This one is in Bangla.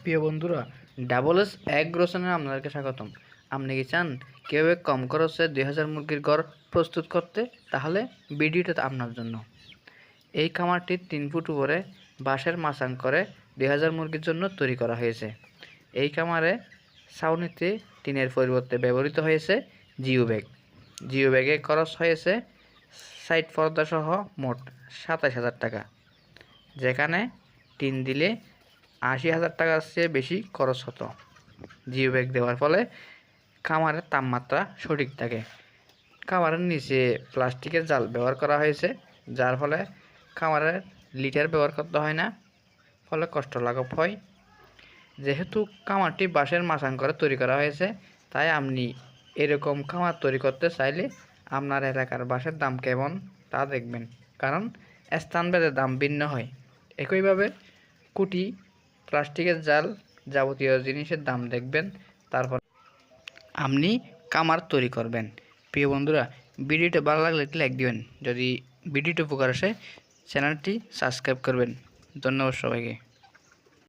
প্রিয় বন্ধুরা, ডাবল এস এগ রোশনে আপনাদেরকে স্বাগতম। আপনি কি চান কীভাবে কম খরচে 2000 মুরগির ঘর প্রস্তুত করতে? তাহলে ভিডিওটা আপনার জন্য। এই খামারটি 3 ফুট উপরে বাঁশের মাচাং করে 2000 মুরগির জন্য তৈরি করা হয়েছে। এই খামারে ছাউনিতে টিনের পরিবর্তে ব্যবহৃত হয়েছে জিও ব্যাগ। জিও ব্যাগে খরচ হয়েছে সাইড পর্দা সহ মোট 27,000 টাকা, যেখানে টিন দিলে 80,000 টাকার চেয়ে বেশি খরচ হতো। জিও ব্যাগ দেওয়ার ফলে খামারের তাপমাত্রা সঠিক থাকে। খামারের নিচে প্লাস্টিকের জাল ব্যবহার করা হয়েছে, যার ফলে খামারের লিটার ব্যবহার করতে হয় না, ফলে কষ্ট লাঘব হয়। যেহেতু খামারটি বাঁশের মাচাং করে তৈরি করা হয়েছে, তাই আপনি এরকম খামার তৈরি করতে চাইলে আপনার এলাকার বাঁশের দাম কেমন তা দেখবেন, কারণ স্থানভেদে দাম ভিন্ন হয়। একইভাবে কুটি, প্লাস্টিকের জাল, যাবতীয় জিনিসের দাম দেখবেন, তারপর আপনি খামার তৈরি করবেন। প্রিয় বন্ধুরা, ভিডিওটা ভালো লাগলে একটি লাইক দিবেন। যদি ভিডিওটি উপকার আসে, চ্যানেলটি সাবস্ক্রাইব করবেন। ধন্যবাদ সবাইকে।